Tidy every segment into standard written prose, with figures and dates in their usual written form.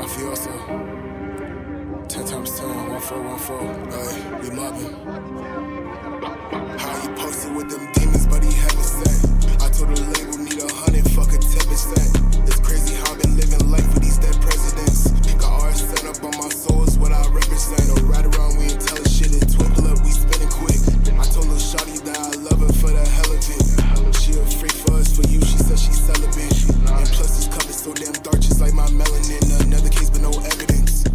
mafioso. 10 times 10, 1414. Ay, we mobbing. How he posted with them demons, but he haven't said. I told the label need 100, fuck a 10%. It's crazy how I've been living life with these dead presidents. Got ours set up on my soul, is what I represent. Or ride around, we ain't telling shit, it twinkle up, we spinning quick. I told Lil Shawty that I love her for the hell of it. She a freak for us, for you, she said she's celibate. And plus this cover's so damn dark, just like my melanin. Another case, but no evidence.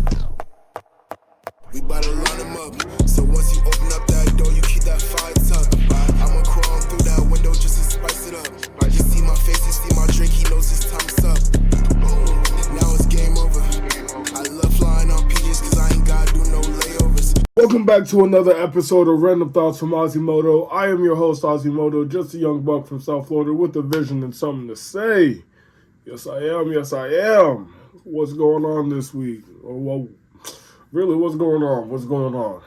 We bout to line them up. So once you open up that door, you keep that fire tucked. I'ma crawl through that window just to spice it up. You see my face, you see my drink, he knows his time's up. Now it's game over. I love flying on PJs cause I ain't gotta do no layovers. Welcome back to another episode of Random Thoughts from Ozimoto. I am your host, Ozimoto, just a young buck from South Florida with a vision and something to say. Yes, I am. Yes, I am. What's going on this week? Well, really, what's going on? What's going on?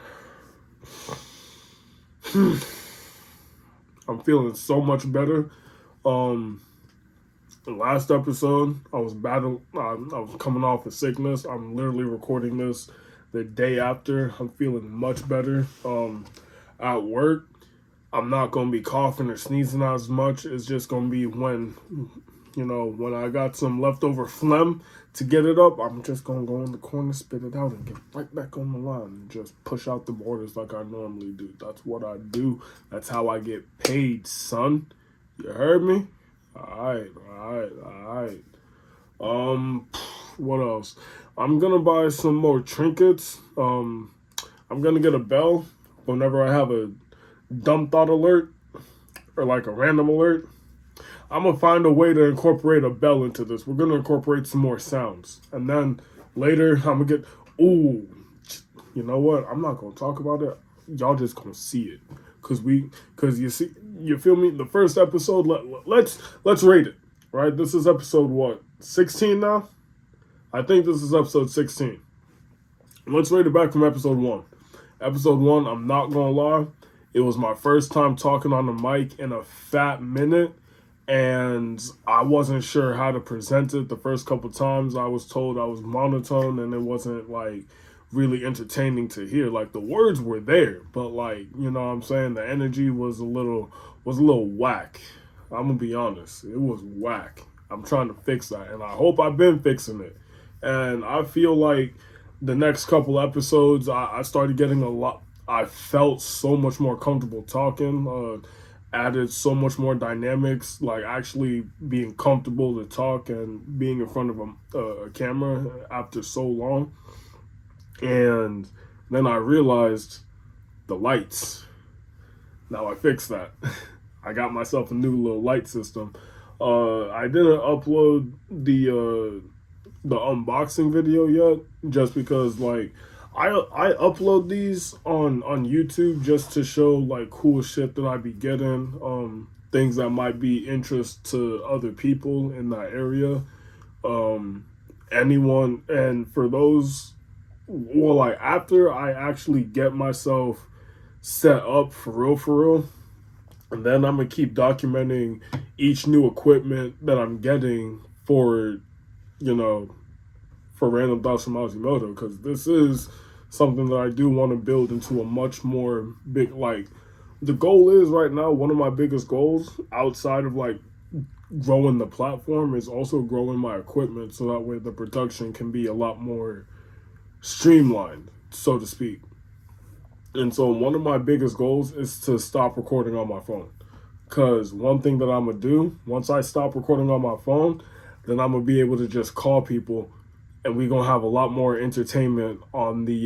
I'm feeling so much better. The last episode, I was coming off of sickness. I'm literally recording this the day after. I'm feeling much better. At work, I'm not going to be coughing or sneezing as much. It's just going to be when I got some leftover phlegm to get it up, I'm just going to go in the corner, spit it out, and get right back on the line and just push out the borders like I normally do. That's what I do. That's how I get paid, son. You heard me? All right. What else? I'm going to buy some more trinkets. I'm going to get a bell whenever I have a dumb thought alert or like a random alert. I'm going to find a way to incorporate a bell into this. We're going to incorporate some more sounds. And then later, I'm going to get... Ooh, you know what? I'm not going to talk about it. Y'all just going to see it. Because you see... You feel me? The first episode, let's rate it. Right? This is episode, what? 16 now? I think this is episode 16. Let's rate it back from episode 1. Episode 1, I'm not going to lie. It was my first time talking on the mic in a fat minute. And I wasn't sure how to present it the first couple times. I was told I was monotone and it wasn't like really entertaining to hear. Like the words were there, but like, you know what I'm saying? The energy was a little whack. I'm gonna be honest. It was whack. I'm trying to fix that and I hope I've been fixing it. And I feel like the next couple episodes, I started getting I felt so much more comfortable talking, added so much more dynamics, like actually being comfortable to talk and being in front of a camera after so long. And then I realized the lights. Now I fixed that. I got myself a new little light system. I didn't upload the unboxing video yet, just because like I upload these on YouTube just to show like cool shit that I be getting, things that might be interest to other people in that area, anyone, and for those, well, like after I actually get myself set up for real, and then I'm gonna keep documenting each new equipment that I'm getting for Random Thoughts from Ozimoto, because this is something that I do want to build into a much more big, like, the goal is right now, one of my biggest goals outside of like growing the platform is also growing my equipment so that way the production can be a lot more streamlined, so to speak. And so one of my biggest goals is to stop recording on my phone, because one thing that I'm going to do, once I stop recording on my phone, then I'm going to be able to just call people and we're going to have a lot more entertainment on the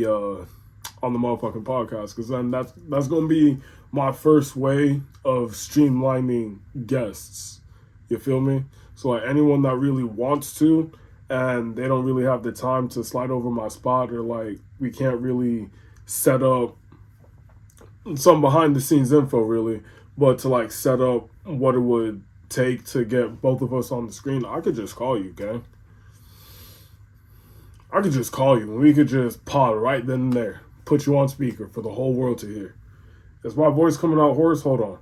motherfucking podcast. Because then that's going to be my first way of streamlining guests. You feel me? So like anyone that really wants to and they don't really have the time to slide over my spot, or like we can't really set up some behind the scenes info really, but to like set up what it would take to get both of us on the screen, I could just call you, gang. I could just call you and we could just pod right then and there. Put you on speaker for the whole world to hear. Is my voice coming out hoarse? Hold on.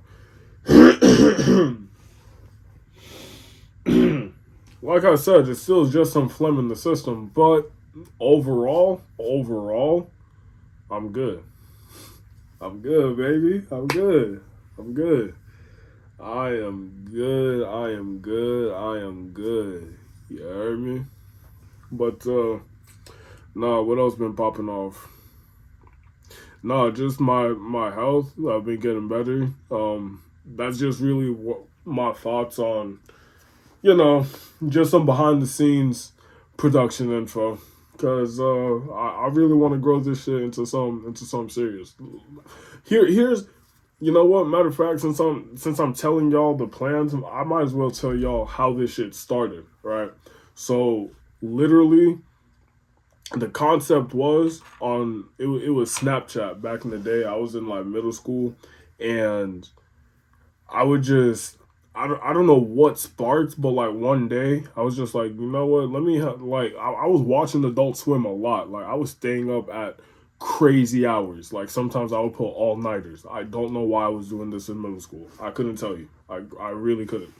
Like I said, it's still just some phlegm in the system, but overall, I'm good. I'm good, baby. I'm good. I'm good. I am good. I am good. I am good. You heard me? But nah, what else been popping off? Nah, just my health. I've been getting better. That's just really what my thoughts on, you know, just some behind the scenes production info. Cause I really want to grow this shit into some serious. Here's you know what? Matter of fact, since I'm telling y'all the plans, I might as well tell y'all how this shit started, right? So literally, the concept was it was Snapchat back in the day. I was in like middle school, and I would just I don't know what sparked, but like one day I was just like, you know what? Let me like I was watching Adult Swim a lot. Like I was staying up at crazy hours. Like sometimes I would pull all nighters. I don't know why I was doing this in middle school. I couldn't tell you. I really couldn't.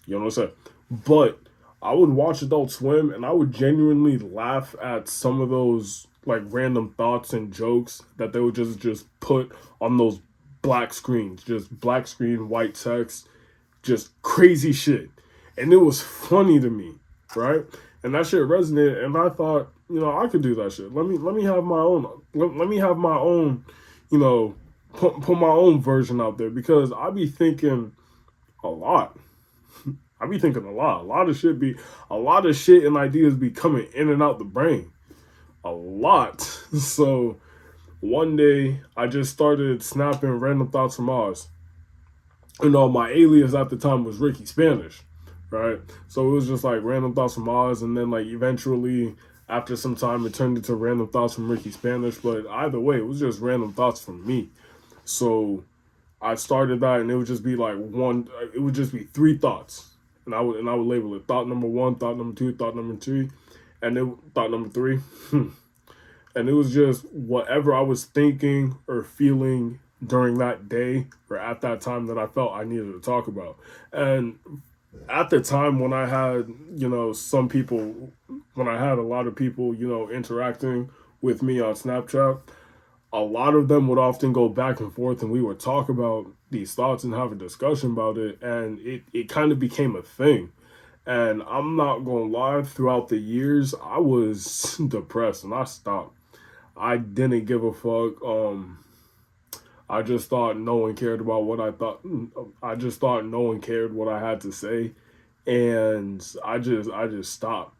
You know what I'm saying? But I would watch Adult Swim and I would genuinely laugh at some of those like random thoughts and jokes that they would just put on those black screens, just black screen, white text, just crazy shit. And it was funny to me, right? And that shit resonated and I thought, you know, I could do that shit. Let me have my own let me have my own, you know, put my own version out there because I be thinking a lot. I be thinking a lot. A lot of shit and ideas be coming in and out the brain. A lot. So one day I just started snapping random thoughts from Oz. You know, my alias at the time was Ricky Spanish, right? So it was just like random thoughts from Oz, and then like eventually after some time it turned into random thoughts from Ricky Spanish. But either way, it was just random thoughts from me. So I started that, and it would just be like one. It would just be three thoughts, and I would label it thought number one, thought number two, thought number three, and then thought number three. And it was just whatever I was thinking or feeling during that day or at that time that I felt I needed to talk about. And at the time when I had, you know, when I had a lot of people, you know, interacting with me on Snapchat, a lot of them would often go back and forth and we would talk about these thoughts and have a discussion about it. And it kind of became a thing. And I'm not going to lie, throughout the years, I was depressed and I stopped. I didn't give a fuck. I just thought no one cared about what I thought. I just thought no one cared what I had to say, and I just stopped.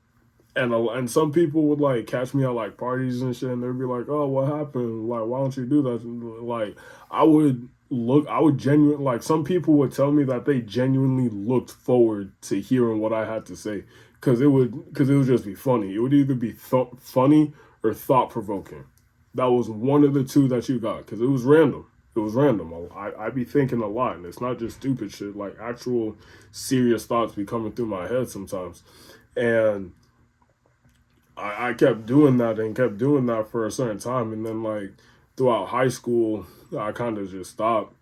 And some people would like catch me at like parties and shit, and they'd be like, "Oh, what happened? Like, why don't you do that?" Like, I would genuinely like some people would tell me that they genuinely looked forward to hearing what I had to say, because it would just be funny. It would either be funny or thought provoking. That was one of the two that you got, because it was random. It was random. I be thinking a lot, and it's not just stupid shit. Like actual serious thoughts be coming through my head sometimes, and I kept doing that and kept doing that for a certain time, and then like throughout high school, I kind of just stopped,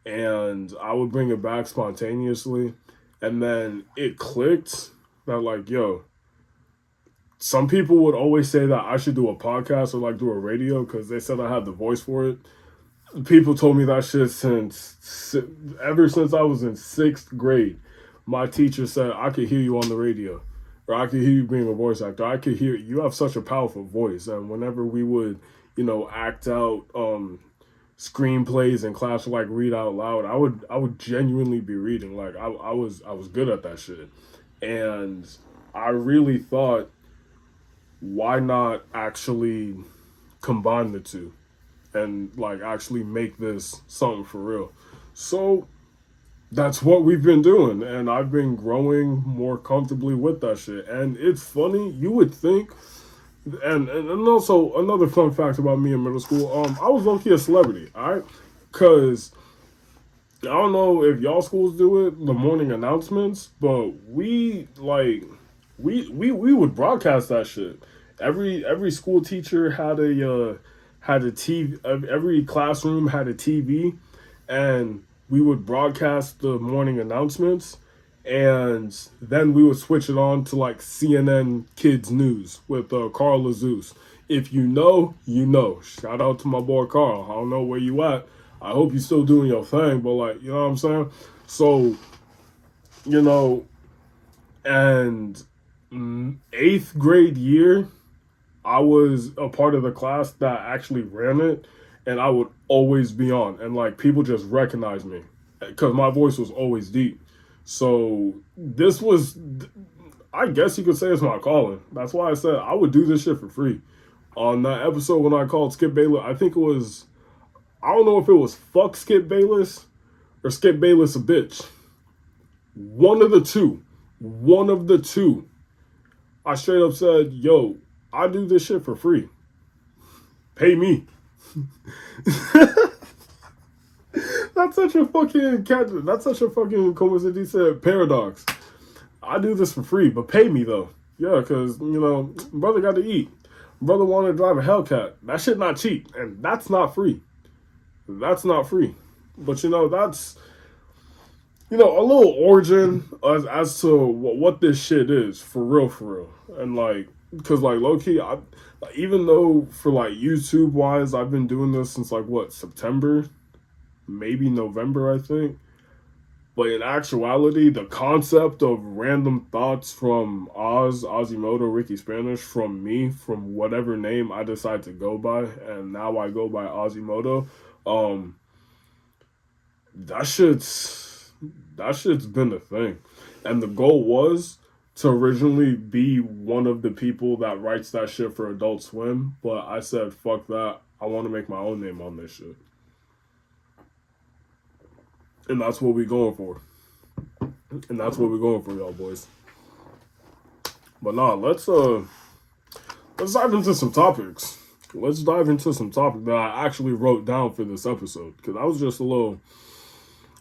and I would bring it back spontaneously, and then it clicked that like, yo, some people would always say that I should do a podcast or like do a radio because they said I had the voice for it. People told me that shit ever since I was in sixth grade. My teacher said I could hear you on the radio, or I could hear you being a voice actor. I could hear you have such a powerful voice. And whenever we would, you know, act out screenplays in class, or like read out loud, I would genuinely be reading. Like I was good at that shit, and I really thought, why not actually combine the two and like actually make this something for real? So that's what we've been doing, and I've been growing more comfortably with that shit. And it's funny, you would think, and also another fun fact about me in middle school, I was low-key a celebrity, alright? Because I don't know if y'all schools do it, the morning announcements, but we would broadcast that shit. Every school teacher had a TV. Every classroom had a TV, and we would broadcast the morning announcements. And then we would switch it on to like CNN Kids News with Carl Azus. If you know, you know. Shout out to my boy Carl. I don't know where you at. I hope you're still doing your thing, but like, you know what I'm saying? So, you know, and 8th grade year, I was a part of the class that actually ran it, and I would always be on, and like people just recognized me because my voice was always deep. So this was, I guess you could say, it's my calling. That's why I said I would do this shit for free. On that episode when I called Skip Bayless, I think it was, I don't know if it was fuck Skip Bayless or Skip Bayless a bitch. One of the two. One of the two. I straight up said, yo, I do this shit for free. Pay me. That's such a fucking that's such a fucking coincidence. He said paradox. I do this for free, but pay me though. Yeah, because, you know, brother got to eat. Brother wanted to drive a Hellcat. That shit not cheap, and that's not free. That's not free. But, you know, that's, you know, a little origin as to what this shit is, for real. And, like, because, like, low-key, even though for, like, YouTube-wise, I've been doing this since, like, what, September? Maybe November, I think. But in actuality, the concept of random thoughts from Ozimoto, Ricky Spanish, from me, from whatever name I decide to go by, and now I go by Ozimoto, that shit's been a thing. And the goal was to originally be one of the people that writes that shit for Adult Swim, but I said, fuck that, I want to make my own name on this shit. And that's what we're going for. And that's what we're going for, y'all boys. But nah, let's dive into some topics. Let's dive into some topics that I actually wrote down for this episode. Because I was just a little,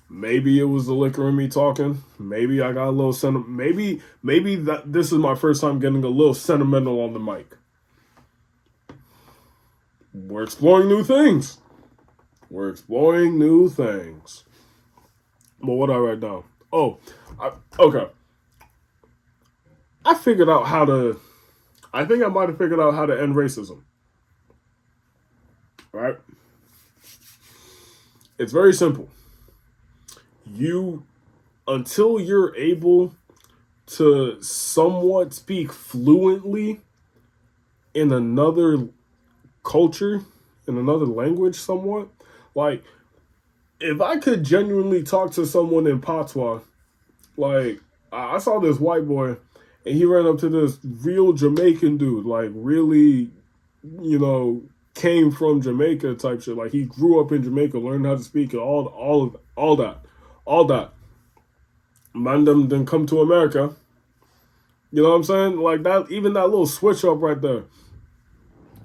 maybe it was the liquor in me talking. Maybe I got a little maybe that this is my first time getting a little sentimental on the mic. We're exploring new things. But what I write down? Okay. I think I might have figured out how to end racism. Right? It's very simple. Until you're able to somewhat speak fluently in another culture, in another language somewhat, like, if I could genuinely talk to someone in patois, like, I saw this white boy, and he ran up to this real Jamaican dude, like, really, you know, came from Jamaica type shit. Like, he grew up in Jamaica, learned how to speak, and all that. Man, them then come to America. You know what I'm saying? Like, that, even that little switch up right there.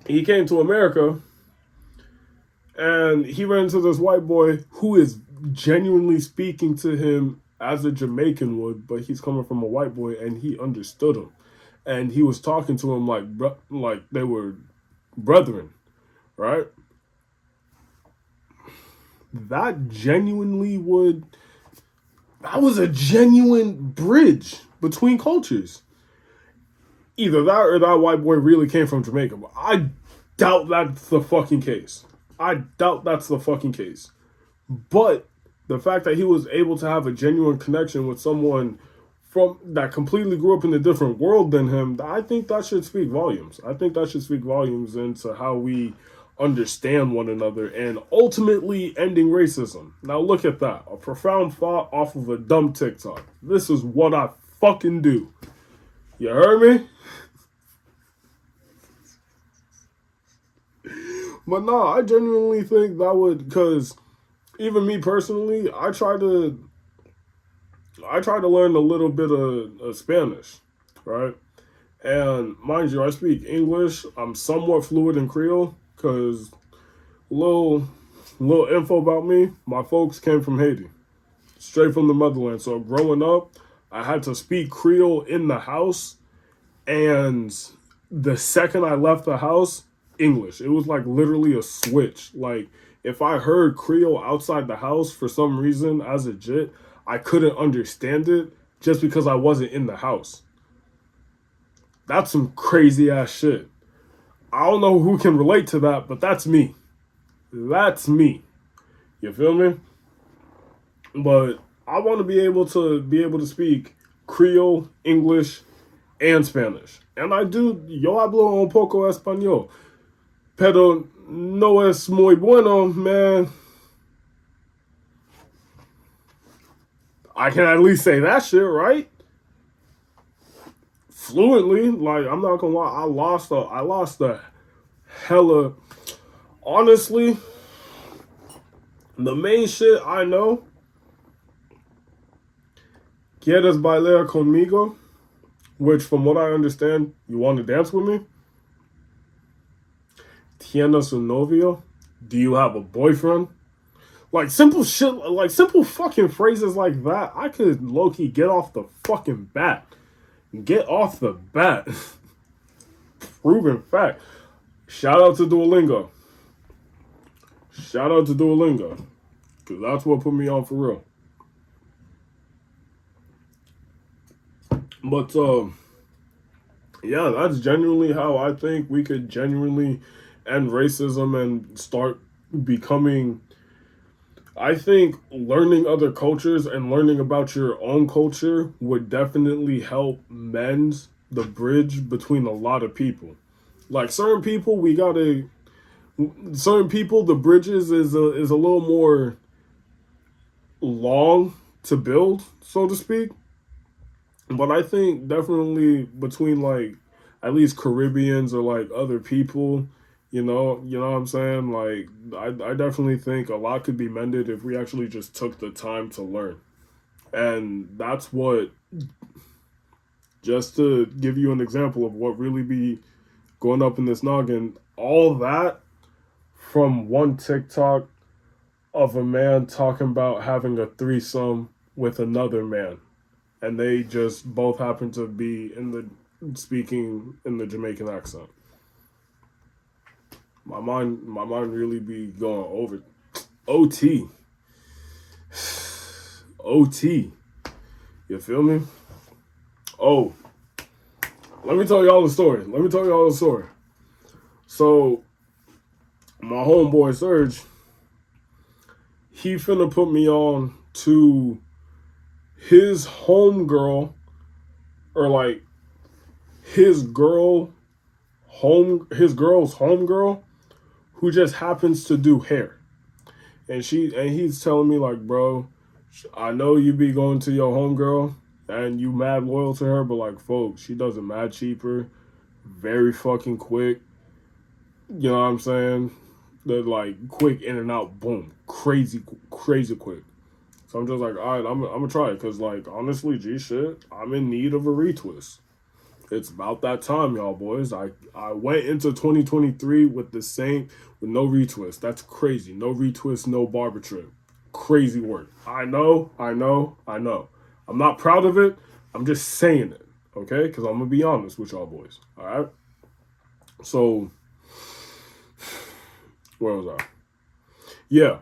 He came to America, and he ran into this white boy who is genuinely speaking to him as a Jamaican would, but he's coming from a white boy, and he understood him. And he was talking to him like they were brethren, right? That was a genuine bridge between cultures. Either that or that white boy really came from Jamaica, but I doubt that's the fucking case. But the fact that he was able to have a genuine connection with someone from that completely grew up in a different world than him, I think that should speak volumes. I think that should speak volumes into how we understand one another and ultimately ending racism. Now look at that. A profound thought off of a dumb TikTok. This is what I fucking do. You heard me? But no, I genuinely think that would, because even me personally, I try to learn a little bit of Spanish, right? And mind you, I speak English. I'm somewhat fluent in Creole, because little info about me, my folks came from Haiti, straight from the motherland. So growing up, I had to speak Creole in the house, and the second I left the house, English. It was like literally a switch. Like, if I heard Creole outside the house for some reason as a jit, I couldn't understand it. just because I wasn't in the house. That's some crazy ass shit. I don't know who can relate to that, but that's me. That's me. You feel me? But I want to be able to speak Creole, English, and Spanish. And I do. Yo hablo un poco español. Pero no es muy bueno, man. I can at least say that shit, right? Fluently. Like, I'm not gonna lie, I lost a hella. Honestly, the main shit I know, ¿Quieres bailar conmigo? Which, from what I understand, you want to dance with me? ¿Tienes un novio? Do you have a boyfriend? Like, simple shit, like simple fucking phrases like that, I could low-key get off the fucking bat. Get off the bat. Proven fact. Shout out to Duolingo. Shout out to Duolingo. Because that's what put me on for real. But, yeah, that's genuinely how I think we could genuinely end racism and start becoming... I think learning other cultures and learning about your own culture would definitely help mend the bridge between a lot of people. Like, certain people, the bridges is a little more long to build, so to speak. But I think definitely between, like, at least Caribbeans or, like, other people, you know what I'm saying? Like, I definitely think a lot could be mended if we actually just took the time to learn. And that's what, just to give you an example of what really be going up in this noggin, all that from one TikTok of a man talking about having a threesome with another man. And they just both happen to be speaking in the Jamaican accent. My mind really be going over. OT. OT. You feel me? Oh. Let me tell y'all the story. So, my homeboy Serge, he finna put me on to his homegirl, or like his girl's homegirl, who just happens to do hair. And he's telling me, like, bro, I know you be going to your homegirl and you mad loyal to her, but, like, folks, she does it mad cheaper, very fucking quick. You know what I'm saying? They're like quick in and out, boom, crazy quick. So I'm just like, all right, I'm gonna try it, cause, like, honestly, G shit, I'm in need of a retwist. It's about that time, y'all boys. I went into 2023 with no retwist. That's crazy. No retwist, no barber trip. Crazy work. I know. I'm not proud of it. I'm just saying it, okay? Because I'm going to be honest with y'all boys, all right? So, where was I? Yeah.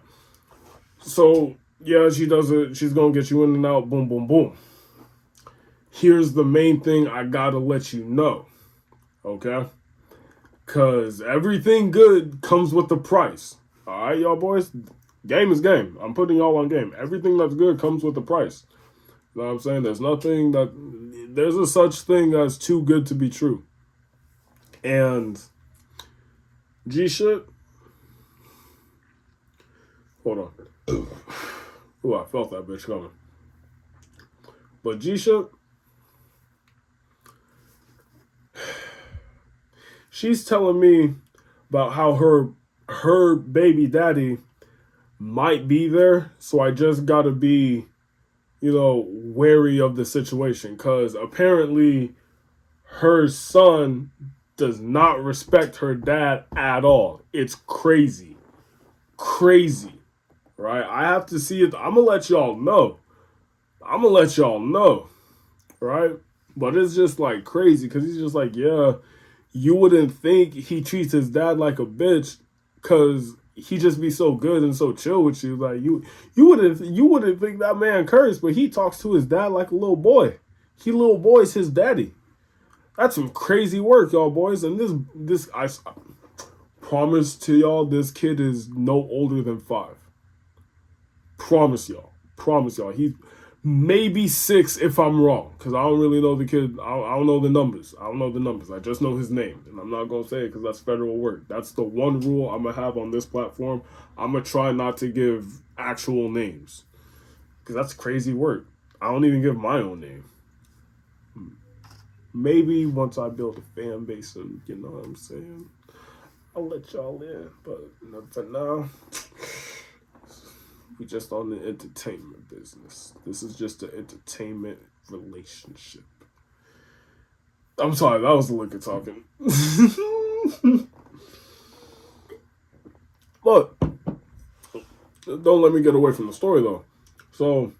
So, yeah, she does it. She's going to get you in and out, boom, boom, boom. Here's the main thing I gotta let you know, okay? Because everything good comes with the price. All right, y'all boys? Game is game. I'm putting y'all on game. Everything that's good comes with the price. You know what I'm saying? There's a such thing as too good to be true. And G shit. Hold on. Ooh, I felt that bitch coming. But G shit. She's telling me about how her baby daddy might be there, so I just gotta be, wary of the situation, because apparently her son does not respect her dad at all. It's crazy, right? I have to see it. I'm gonna let y'all know, right? But it's just like crazy, because he's just like, yeah, you wouldn't think he treats his dad like a bitch, because he just be so good and so chill with you. Like you wouldn't think that man cursed, but he talks to his dad like a little boy. He little boy's his daddy. That's some crazy work, y'all boys. And this I promise to y'all, this kid is no older than 5. Promise y'all. Promise y'all. He's maybe 6 if I'm wrong, because I don't really know the kid. I don't know the numbers. I don't know the numbers. I just know his name, and I'm not gonna say it because that's federal work. That's the one rule I'm gonna have on this platform. I'm gonna try not to give actual names, because that's crazy work. I don't even give my own name. Maybe once I build a fan base, and you know what I'm saying, I'll let y'all in. But for now, we just on the entertainment business. This is just an entertainment relationship. I'm sorry, that was the liquor talking. Look, don't let me get away from the story though. So,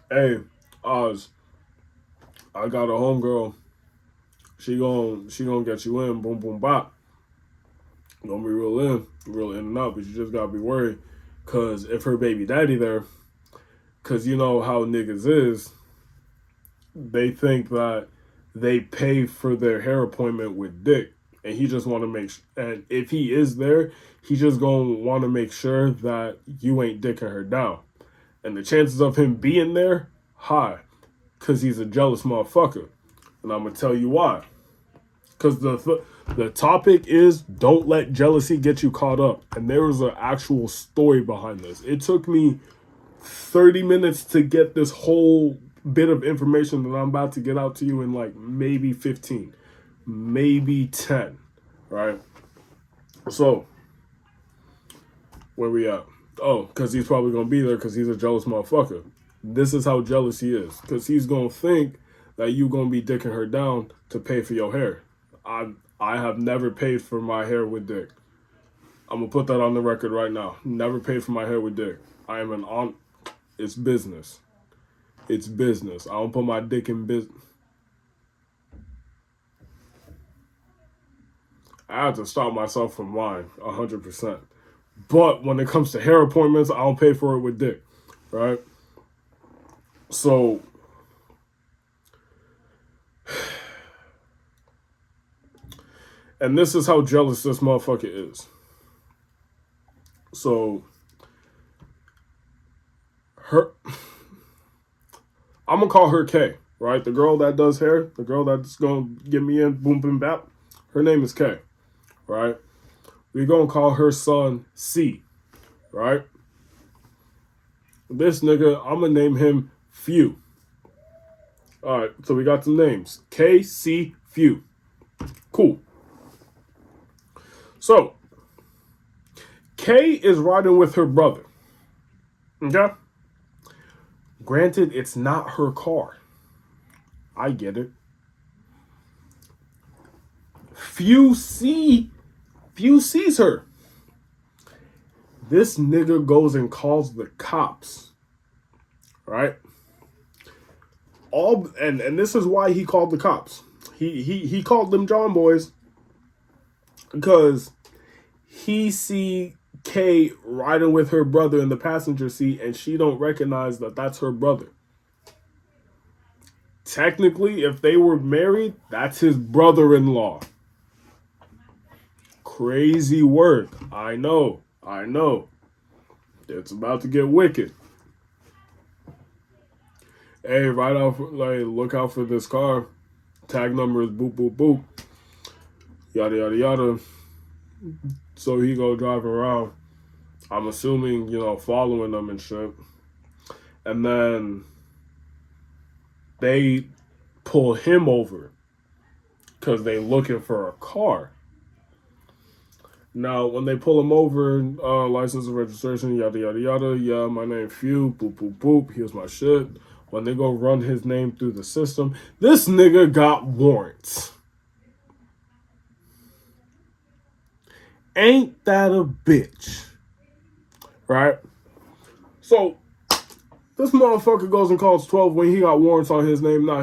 hey, Oz, I got a homegirl. She gon' get you in, boom boom bop. Gonna be real in and out, but you just gotta be worried. Cause if her baby daddy there, cause you know how niggas is, they think that they pay for their hair appointment with dick. And he just want to and if he is there, he just gonna want to make sure that you ain't dicking her down. And the chances of him being there, high. Cause he's a jealous motherfucker. And I'm gonna tell you why. Cause the topic is don't let jealousy get you caught up. And there was an actual story behind this. It took me 30 minutes to get this whole bit of information that I'm about to get out to you in like maybe 15, maybe 10, right? So, where we at? Oh, because he's probably going to be there because he's a jealous motherfucker. This is how jealous he is. Because he's going to think that you going to be dicking her down to pay for your hair. I have never paid for my hair with dick. I'm going to put that on the record right now. Never paid for my hair with dick. I am it's business. It's business. I don't put my dick in business. I have to stop myself from lying 100%. But when it comes to hair appointments, I don't pay for it with dick. Right? So, and this is how jealous this motherfucker is. So, I'm going to call her K, right? The girl that does hair, the girl that's going to get me in, boom, boom, bap. Her name is K, right? We're going to call her son C, right? This nigga, I'm going to name him Few. All right, so we got some names. K, C, Few. Cool. So, K is riding with her brother. Okay? Granted, it's not her car. I get it. Few sees her. This nigga goes and calls the cops. Right? And this is why he called the cops. He called them John boys because he see Kay riding with her brother in the passenger seat and she don't recognize that that's her brother. Technically, if they were married, that's his brother-in-law. Crazy work. I know. It's about to get wicked. Hey, look out for this car. Tag number is boop, boop, boop. Yada, yada, yada. So he go driving around. I'm assuming, following them and shit. And then they pull him over because they looking for a car. Now, when they pull him over, license and registration, yada, yada, yada. Yeah, my name Few, boop, boop, boop. Here's my shit. When they go run his name through the system, this nigga got warrants. Ain't that a bitch? Right? So, This motherfucker goes and calls 12 when he got warrants on his name. Now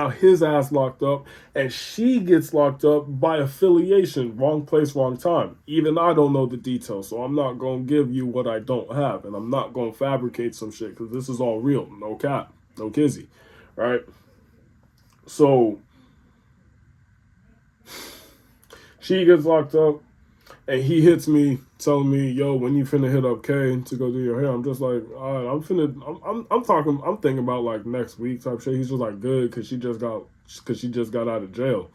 his ass locked up, and she gets locked up by affiliation. Wrong place, wrong time. Even I don't know the details, so I'm not gonna give you what I don't have, and I'm not gonna fabricate some shit because this is all real. No cap, no kizzy, right? So she gets locked up, and he hits me, telling me, "Yo, when you finna hit up Kay to go do your hair?" I'm just like, "All right, I'm thinking about like next week type shit." He's just like, "Good, cause she just got out of jail."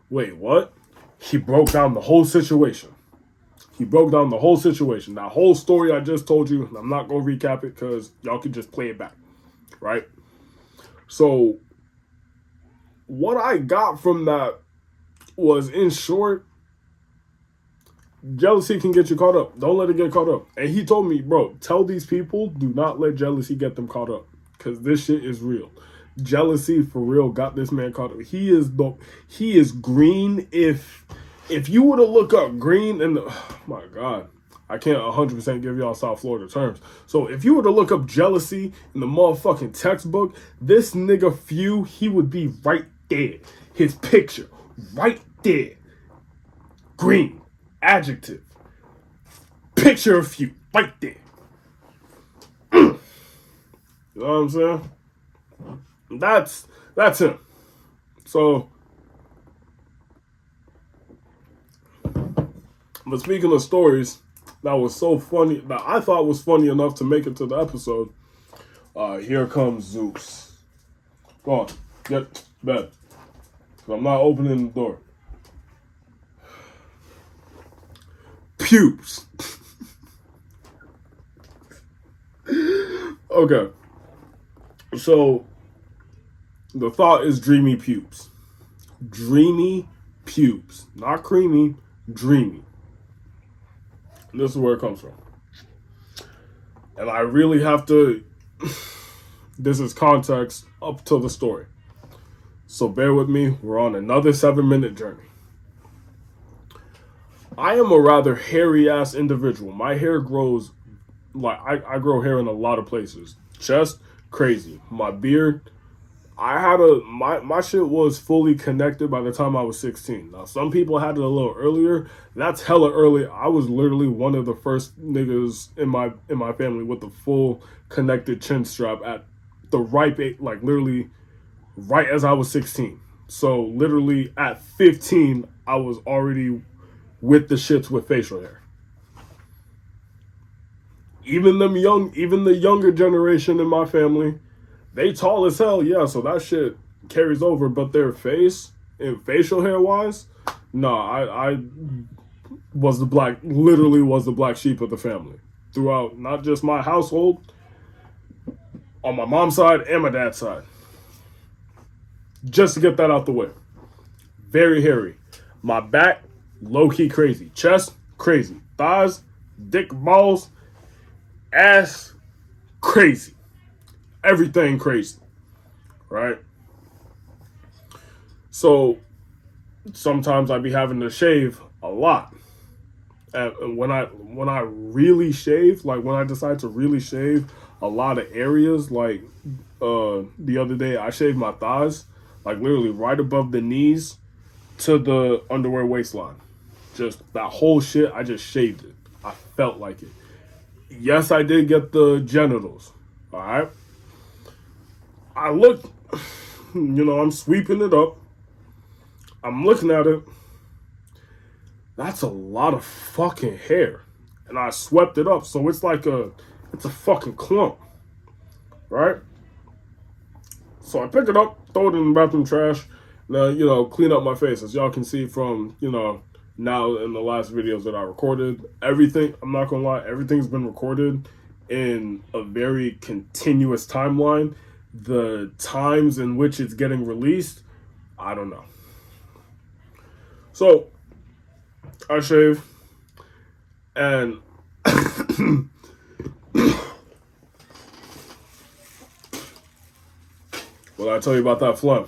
Wait, what? He broke down the whole situation. That whole story I just told you. I'm not gonna recap it because y'all can just play it back, right? So, what I got from that was, in short, jealousy can get you caught up. Don't let it get caught up. And he told me, bro, tell these people, do not let jealousy get them caught up. Because this shit is real. Jealousy, for real, got this man caught up. He is green. If you were to look up green and oh my God, I can't 100% give y'all South Florida terms. So if you were to look up jealousy in the motherfucking textbook, this nigga Few, he would be right there. His picture, right there. Green. Adjective. Picture of Few. Right there. You know what I'm saying? That's him. So, but speaking of stories that was so funny, that I thought was funny enough to make it to the episode, here comes Zeus. Go on, get to bed. 'Cause I'm not opening the door. Pubes. Okay. So, the thought is dreamy pubes. Dreamy pubes. Not creamy, dreamy. And this is where it comes from. And I really have to... This is context up to the story. So bear with me. We're on another 7-minute journey. I am a rather hairy-ass individual. My hair grows... Like, I grow hair in a lot of places. Chest, crazy. My beard... My shit was fully connected by the time I was 16. Now, some people had it a little earlier. That's hella early. I was literally one of the first niggas in my family with the full connected chin strap at the ripe age, like literally right as I was 16. So literally at 15, I was already with the shits with facial hair. Even the younger generation in my family, they tall as hell, yeah, so that shit carries over, but their face and facial hair wise, I was literally was the black sheep of the family. Throughout not just my household, on my mom's side and my dad's side. Just to get that out the way. Very hairy. My back, low-key crazy. Chest, crazy. Thighs, dick, balls, ass, crazy. Everything crazy, right? So sometimes I be having to shave a lot, and when I really shave, like when I decide to really shave a lot of areas, like the other day I shaved my thighs, like literally right above the knees to the underwear waistline. Just that whole shit, I just shaved it. I felt like it. Yes, I did get the genitals, all right? I looked, I'm sweeping it up. I'm looking at it. That's a lot of fucking hair. And I swept it up. So it's a fucking clump. Right? So I pick it up, throw it in the bathroom trash. Now, clean up my face. As y'all can see from, now in the last videos that I recorded. Everything, I'm not gonna lie, everything's been recorded in a very continuous timeline. The times in which it's getting released, I don't know. So, I shave, and well, I tell you about that phlegm.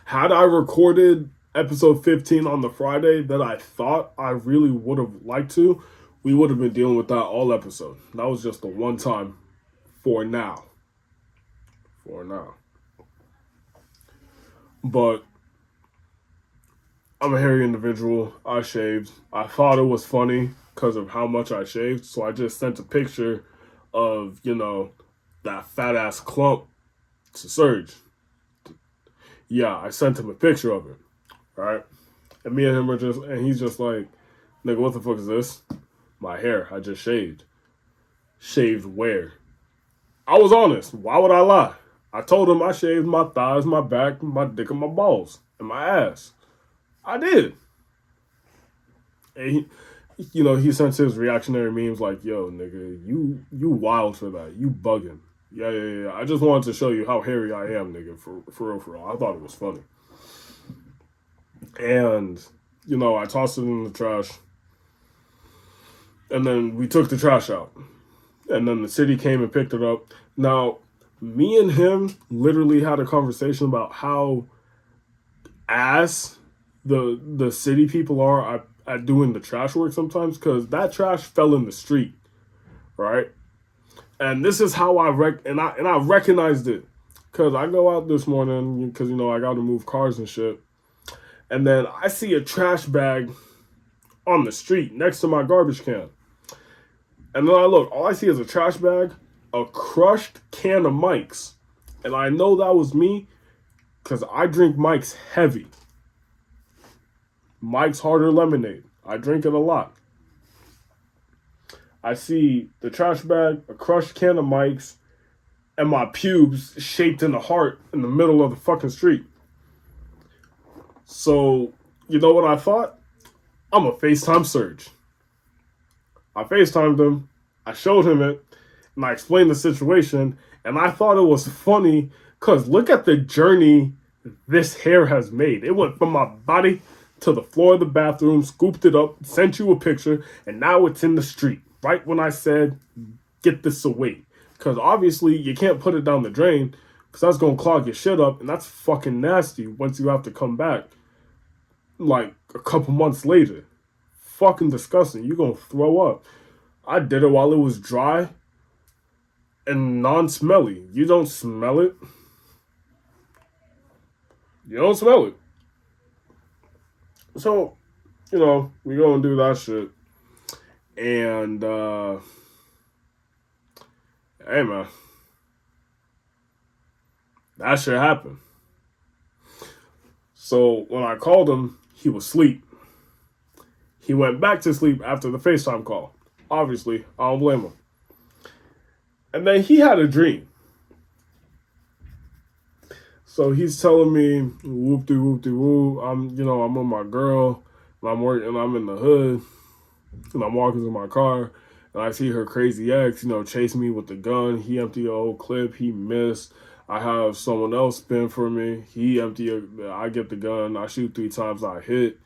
Had I recorded episode 15 on the Friday that I thought I really would have liked to, we would have been dealing with that all episode. That was just the one time for now. for now. But I'm a hairy individual. I shaved. I thought it was funny because of how much I shaved. So I just sent a picture of, that fat ass clump to Serge. Yeah, I sent him a picture of it. Right? And me and him and he's just like, nigga, what the fuck is this? My hair. I just shaved. Shaved where? I was honest. Why would I lie? I told him I shaved my thighs, my back, my dick, and my balls, and my ass. I did. And he sent his reactionary memes like, yo, nigga, you wild for that. You bugging. Yeah. I just wanted to show you how hairy I am, nigga, for real. I thought it was funny. And, I tossed it in the trash. And then we took the trash out. And then the city came and picked it up. Now, me and him literally had a conversation about how ass the city people are at doing the trash work sometimes, because that trash fell in the street, right? And this is how I recognized it, because I go out this morning because I got to move cars and shit, and then I see a trash bag on the street next to my garbage can, and then I look, all I see is a trash bag, a crushed can of Mike's, and I know that was me because I drink Mike's heavy. Mike's Harder Lemonade. I drink it a lot. I see the trash bag, a crushed can of Mike's, and my pubes shaped in a heart in the middle of the fucking street. So, you know what I thought? I'm a FaceTime Serge. I FaceTimed him, I showed him it, and I explained the situation, and I thought it was funny because look at the journey this hair has made. It went from my body to the floor of the bathroom, scooped it up, sent you a picture, and now it's in the street. Right when I said, get this away. Because obviously you can't put it down the drain because that's going to clog your shit up, and that's fucking nasty once you have to come back like a couple months later. Fucking disgusting. You're going to throw up. I did it while it was dry and non-smelly. You don't smell it. You don't smell it. So, we go and do that shit. And, hey, man. That shit happened. So, when I called him, he was asleep. He went back to sleep after the FaceTime call. Obviously, I don't blame him. And then he had a dream. So he's telling me, whoop-de-whoop-de-whoop, I'm with my girl, and I'm working, and I'm in the hood, and I'm walking to my car, and I see her crazy ex, chase me with the gun. He emptied a whole clip, he missed. I have someone else spin for me. I get the gun, I shoot 3 times, I hit,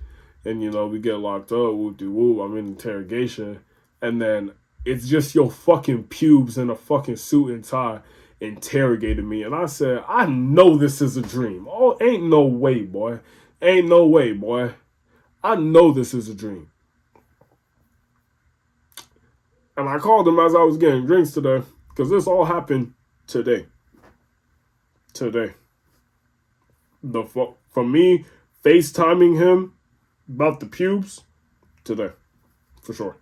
and we get locked up, whoop-de-whoop, I'm in interrogation, and then it's just your fucking pubes in a fucking suit and tie interrogated me, and I said, I know this is a dream. Oh, ain't no way, boy. Ain't no way, boy. I know this is a dream. And I called him as I was getting drinks today, because this all happened today. Today. For me, FaceTiming him about the pubes, today. For sure.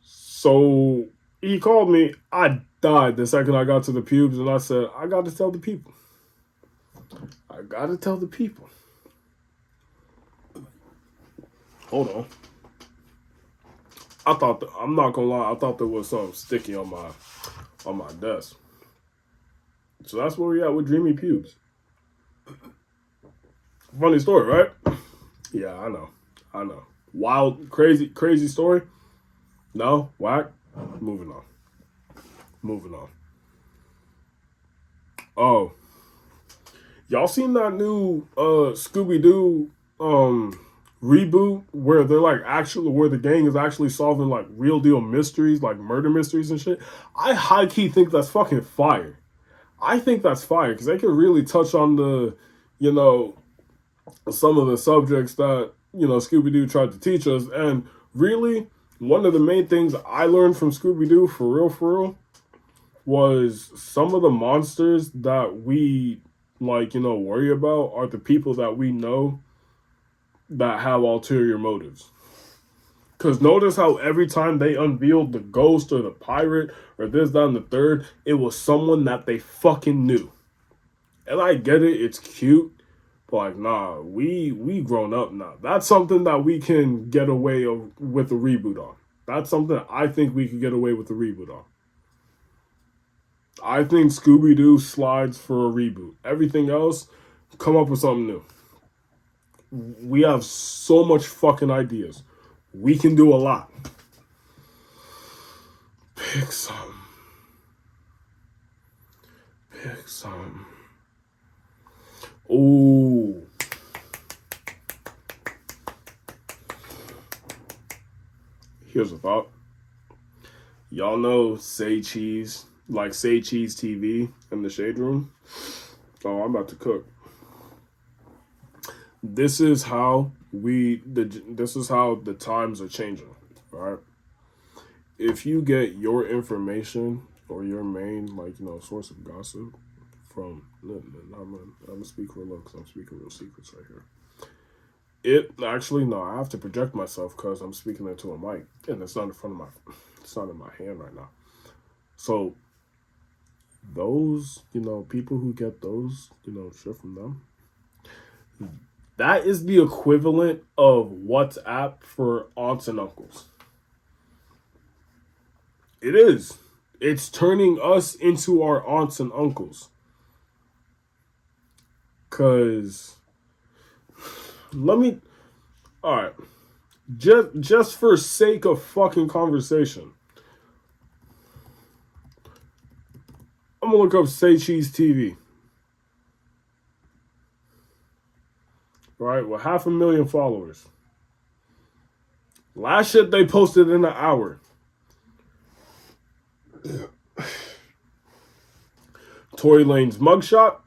So he called me. I died the second I got to the pubes, and I said, I got to tell the people. I got to tell the people. Hold on. I'm not gonna lie, I thought there was something sticky on my desk. So that's where we at with Dreamy pubes. Funny story, right? Yeah, I know. Wild, crazy story. No, whack. Moving on. Oh, y'all seen that new Scooby-Doo reboot where they're where the gang is actually solving real deal mysteries, murder mysteries and shit? I high key think that's fucking fire. I think that's fire because they can really touch on the, some of the subjects that Scooby-Doo tried to teach us, and really one of the main things I learned from Scooby-Doo for real was some of the monsters that we worry about are the people that we know that have ulterior motives. Because notice how every time they unveiled the ghost or the pirate or this, that, and the third, it was someone that they fucking knew. And I get it, it's cute. But like, nah, we grown up now. That's something that we can get away with a reboot on. That's something I think we could get away with a reboot on. I think Scooby-Doo slides for a reboot. Everything else, come up with something new. We have so much fucking ideas. We can do a lot. Pick some. Pick some. Ooh. Here's a thought. Y'all know Say Cheese, like Say Cheese TV in the Shade Room? Oh, I'm about to cook. This is how the times are changing, right? If you get your information or your main source of gossip from, I'm gonna speak real low because I'm speaking real secrets right here. I have to project myself because I'm speaking into a mic and it's not in my hand right now. So those people who get those shit from them, that is the equivalent of WhatsApp for aunts and uncles. It is. It's turning us into our aunts and uncles. Cause alright. Just for sake of fucking conversation, I'm gonna look up Say Cheese TV. Right, with 500,000 followers. Last shit they posted in an hour. Tory Lane's mugshot.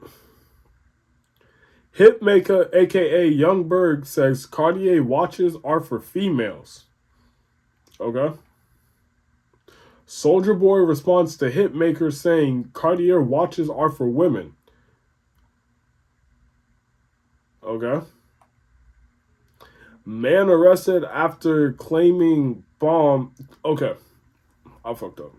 Hitmaker, aka Young Berg, says Cartier watches are for females. Okay. Soldier Boy responds to Hitmaker saying Cartier watches are for women. Okay. Man arrested after claiming bomb. Okay. I fucked up.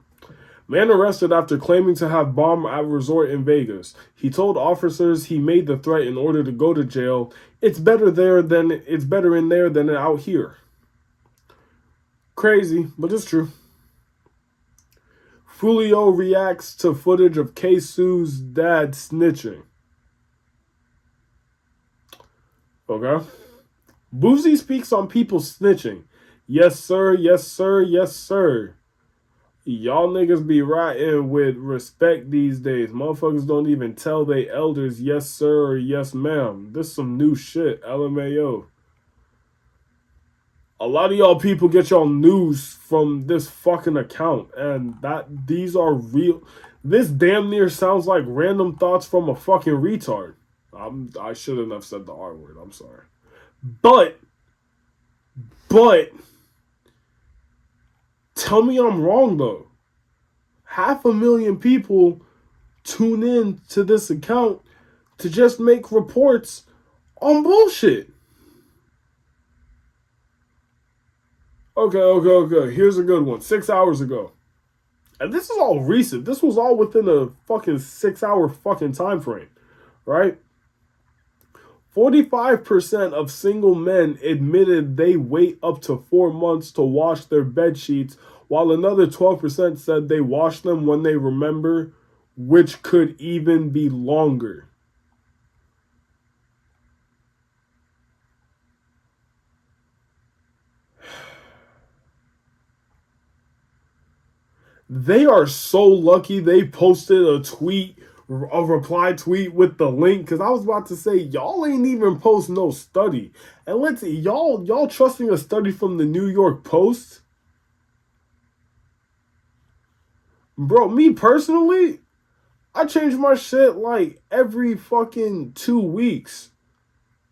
Man arrested after claiming to have bomb at resort in Vegas. He told officers he made the threat in order to go to jail. It's better in there than out here. Crazy, but it's true. Fulio reacts to footage of K-Su's dad snitching. Okay. Boozy speaks on people snitching. Yes, sir. Yes, sir. Yes, sir. Y'all niggas be riding with respect these days. Motherfuckers don't even tell they elders yes, sir, or yes, ma'am. This some new shit. LMAO. A lot of y'all people get y'all news from this fucking account. And these are real. This damn near sounds like random thoughts from a fucking retard. I shouldn't have said the R word. I'm sorry. But tell me I'm wrong though. 500,000 people tune in to this account to just make reports on bullshit. Okay. Here's a good one. 6 hours ago. And this is all recent. This was all within a fucking 6 hour fucking time frame. Right? 45% of single men admitted they wait up to 4 months to wash their bed sheets, while another 12% said they wash them when they remember, which could even be longer. They are so lucky they posted a reply tweet with the link, because I was about to say y'all ain't even post no study. And let's see, y'all trusting a study from the New York Post? Bro, me personally, I change my shit like every fucking 2 weeks.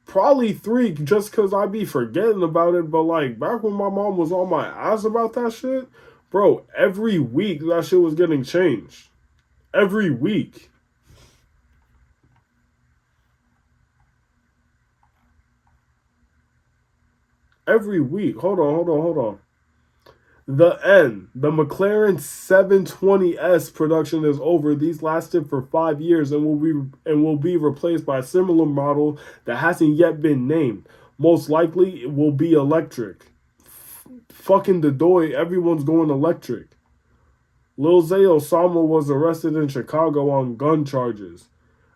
Probably 3 just because I be forgetting about it. But like back when my mom was on my ass about that shit, bro, every week that shit was getting changed. every week. Every week. Hold on. The McLaren 720S production is over. These lasted for 5 years and will be replaced by a similar model that hasn't yet been named. Most likely, it will be electric. Fucking the doy, everyone's going electric. Lil Zay Osama was arrested in Chicago on gun charges.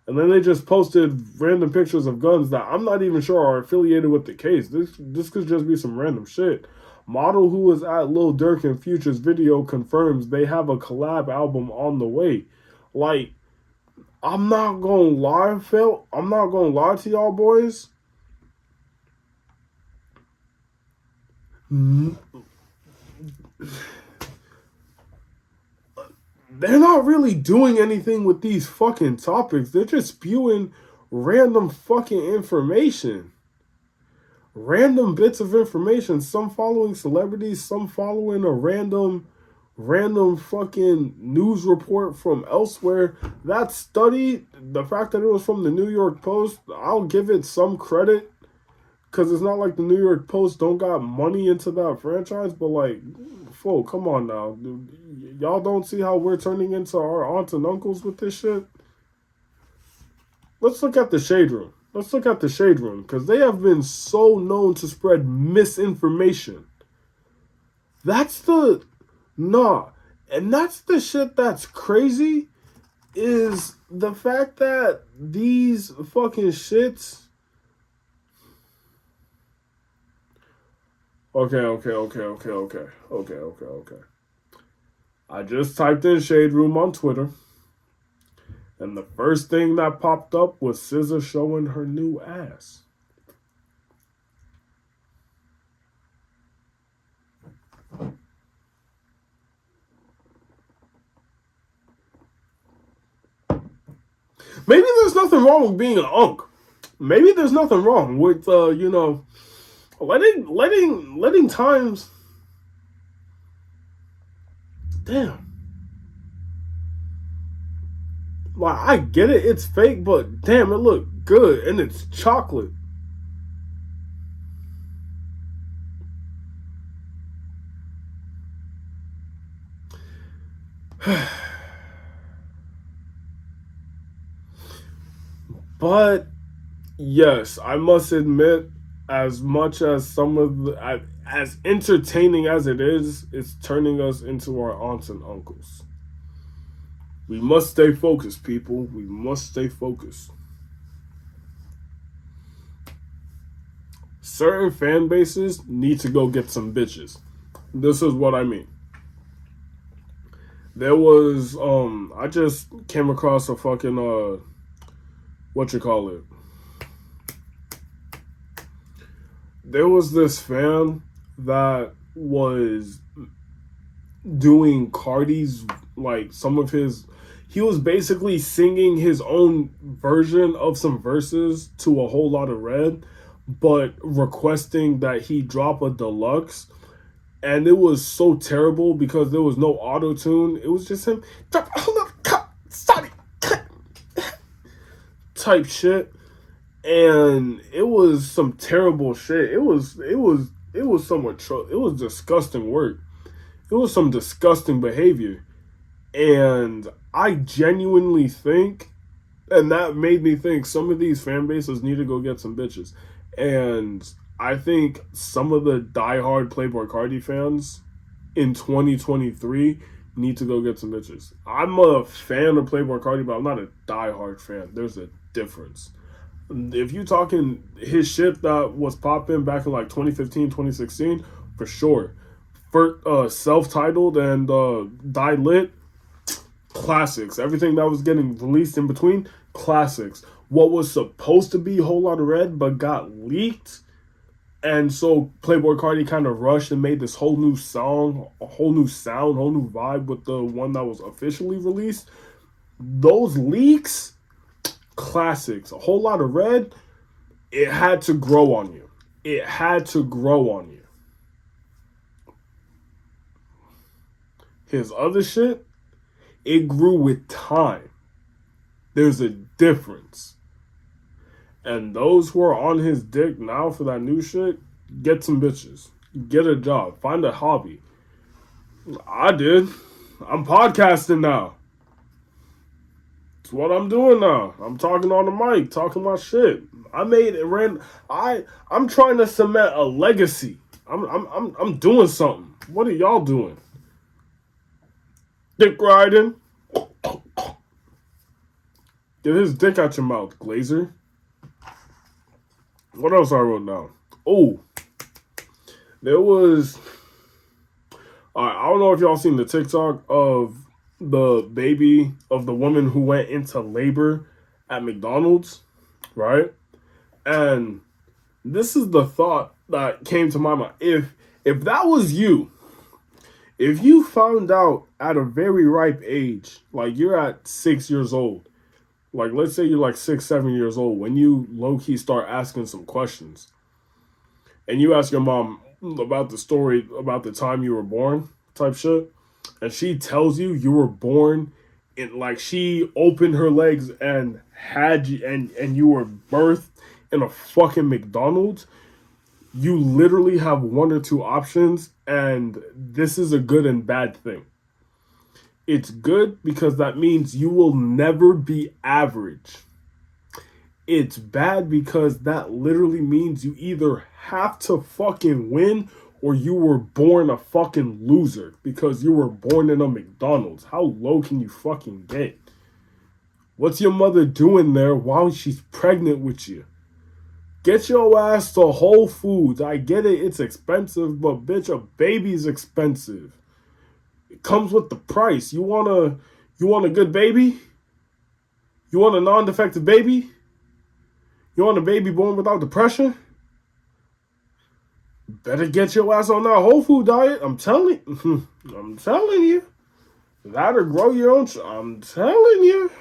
And then they just posted random pictures of guns that I'm not even sure are affiliated with the case. This could just be some random shit. Model who was at Lil Durk and Future's video confirms they have a collab album on the way. Like, I'm not gonna lie, Phil. I'm not gonna lie to y'all boys. They're not really doing anything with these fucking topics. They're just spewing random fucking information. Random bits of information. Some following celebrities, some following a random fucking news report from elsewhere. That study, the fact that it was from the New York Post, I'll give it some credit. Because it's not like the New York Post don't got money into that franchise, but like, folk, come on now. Y'all don't see how we're turning into our aunts and uncles with this shit? Let's look at the Shade Room. Because they have been so known to spread misinformation. That's the shit that's crazy, is the fact that these fucking shits. Okay. I just typed in Shade Room on Twitter, and the first thing that popped up was SZA showing her new ass. Maybe there's nothing wrong with being an unk. Maybe there's nothing wrong with letting times. Damn. Like, I get it, it's fake, but damn, it looked good and it's chocolate. But yes, I must admit, as much as some of the, as entertaining as it is, it's turning us into our aunts and uncles. We must stay focused, people. We must stay focused. Certain fan bases need to go get some bitches. This is what I mean. There was, I just came across a fucking, there was this fan that was doing Cardi's, like, some of his, he was basically singing his own version of some verses to A Whole Lot of Red, but requesting that he drop a deluxe. And it was so terrible because there was no auto-tune. It was just him type shit. And it was some terrible shit. It was disgusting work. It was some disgusting behavior. And I genuinely think, and that made me think, some of these fan bases need to go get some bitches. And I think some of the diehard Playboi Carti fans in 2023 need to go get some bitches. I'm a fan of Playboi Carti, but I'm not a diehard fan. There's a difference. If you talking his shit that was popping back in like 2015, 2016, for sure. For self-titled and Die Lit, classics. Everything that was getting released in between, classics. What was supposed to be A Whole Lot of Red but got leaked, and so Playboi Carti kind of rushed and made this whole new song, a whole new sound, whole new vibe with the one that was officially released. Those leaks, classics. A Whole Lot of Red, it had to grow on you. It had to grow on you. His other shit, It grew with time. There's a difference. And those who are on his dick now for that new shit, get some bitches. Get a job. Find a hobby. I did. I'm podcasting now. It's what I'm doing now. I'm talking on the mic, talking my shit. I'm trying to cement a legacy. I'm doing something. What are y'all doing? Dick riding. Get his dick out your mouth, Glazer. What else I wrote down? Oh, there was. I don't know if y'all seen the TikTok of the baby of the woman who went into labor at McDonald's, right? And this is the thought that came to my mind. If that was you, if you found out at a very ripe age, like you're at 6 years old, like let's say you're like 6, 7 years old, when you low-key start asking some questions, and you ask your mom about the story about the time you were born, type shit, and she tells you you were born in, like, she opened her legs and had you, and you were birthed in a fucking McDonald's, you literally have one or two options, and this is a good and bad thing. It's good because that means you will never be average. It's bad because that literally means you either have to fucking win or you were born a fucking loser because you were born in a McDonald's. How low can you fucking get? What's your mother doing there while she's pregnant with you? Get your ass to Whole Foods. I get it, it's expensive, but bitch, a baby's expensive. It comes with the price. You want a good baby? You want a non-defective baby? You want a baby born without depression? Better get your ass on that whole food diet. I'm telling you. That or grow your own. I'm telling you.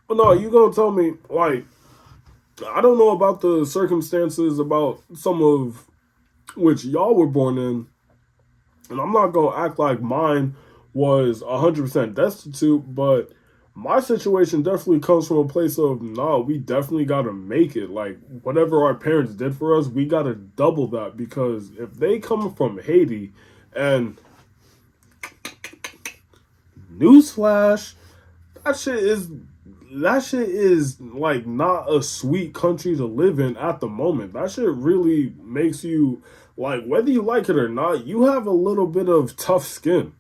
But no, you gonna tell me, like, I don't know about the circumstances about some of which y'all were born in, and I'm not gonna act like mine was 100% destitute, but my situation definitely comes from a place of, no, we definitely gotta make it. Like, whatever our parents did for us, we gotta double that, because if they come from Haiti, and newsflash, that shit is like not a sweet country to live in at the moment. That shit really makes you, like, whether you like it or not, you have a little bit of tough skin.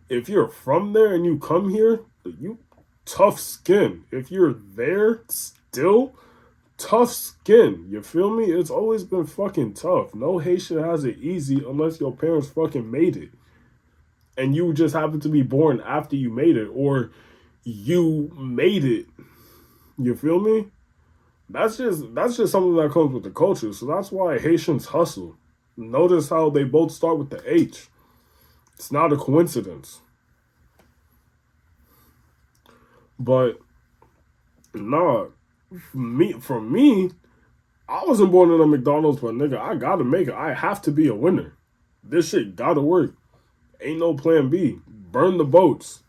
If you're from there and you come here, you tough skin. If you're there still, tough skin. You feel me? It's always been fucking tough. No Haitian has it easy unless your parents fucking made it. And you just happen to be born after you made it, or you made it. You feel me? That's just something that comes with the culture. So that's why Haitians hustle. Notice how they both start with the H. It's not a coincidence. But nah, for me, I wasn't born in a McDonald's, but nigga, I gotta make it. I have to be a winner. This shit gotta work. Ain't no plan B. Burn the boats.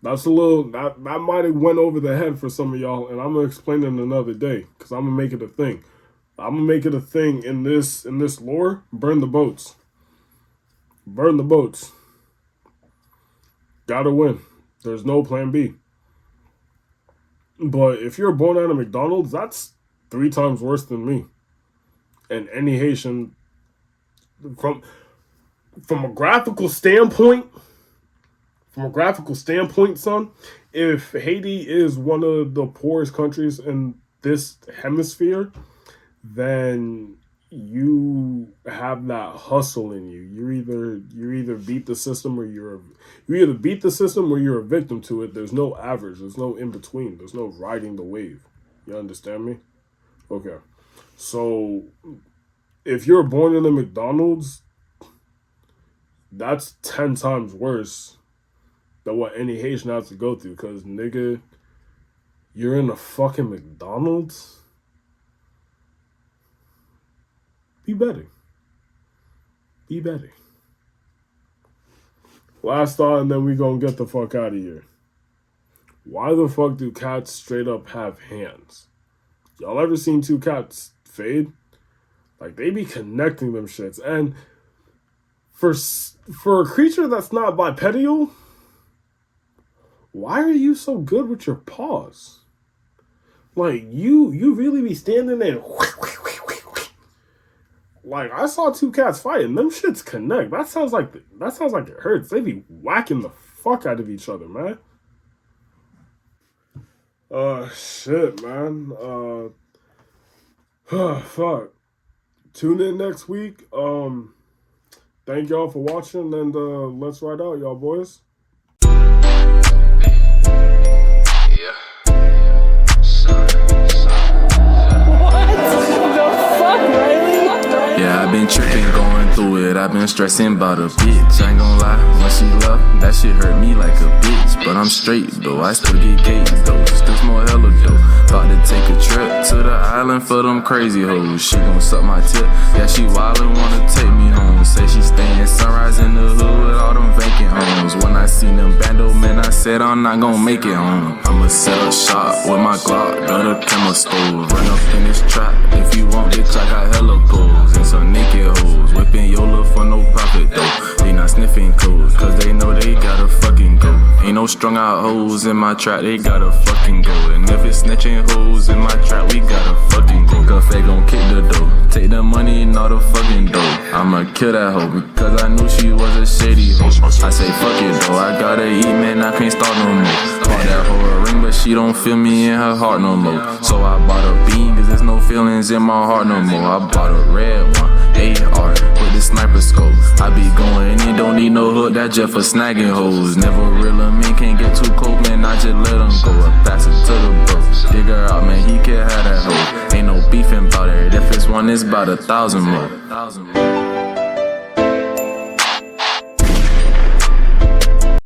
That's a little, that might have went over the head for some of y'all, and I'm gonna explain it another day, because I'm gonna make it a thing. I'm gonna make it a thing in this lore. Burn the boats. Burn the boats. Gotta win. There's no plan B. But if you're born at a McDonald's, that's 3 times worse than me. And any Haitian, from a graphical standpoint, son, if Haiti is one of the poorest countries in this hemisphere, then you have that hustle in you. You either beat the system or you either beat the system or you're a victim to it. There's no average. There's no in between. There's no riding the wave. You understand me? Okay. So if you're born in a McDonald's, that's 10 times worse than what any Haitian has to go through. Because, nigga, you're in a fucking McDonald's? Be better. Be better. Last thought, and then we gonna get the fuck out of here. Why the fuck do cats straight up have hands? Y'all ever seen two cats fade? Like, they be connecting them shits. And for a creature that's not bipedal, why are you so good with your paws? Like, you really be standing there. Like, I saw two cats fighting. Them shits connect. That sounds like it hurts. They be whacking the fuck out of each other, man. Shit, man. Fuck. Tune in next week. Thank y'all for watching, and let's ride out, y'all boys. Yeah, I've been tripping, going through it. I've been stressing about a bitch. I ain't gon' lie, when she left, that shit hurt me like a bitch. But I'm straight though, I still get gauge though. Still smell hella dope. About to take a trip to the island for them crazy hoes. She gon' suck my tip. Yeah, she wildin', wanna take me home. Say she stayin' sunrise in the hood with all them vacant homes. When I seen them bando men, I said I'm not gon' make it home. I'ma set up shop with my Glock, got a camera stove. Run up in this trap, if you want bitch, I got hella goals. And some naked hoes, whipping Yola for no profit though. They not sniffing codes, cause they know they gotta fucking go. Ain't no strung out hoes in my trap, they gotta fucking go. And if it's snitching hoes in my trap, we gotta fucking go. Cause they gon' kick the dough, take the money and all the fucking dough. I'ma kill that hoe, because I knew she was a shady hoe. I say fuck it though, I gotta eat man, I can't start no more. Bought that hoe a ring, but she don't feel me in her heart no more. So I bought a bean, cause there's no feelings in my heart no more. I bought a red one, AR, with the sniper scope. I be going in, don't need no hook, that just for snagging hoes. Never real a man, can't get too cold, man, I just let him go. I pass it to the bro, dig her out, man, he can have that hoe. Ain't no beefing about it, if it's one, it's about 1,000 more.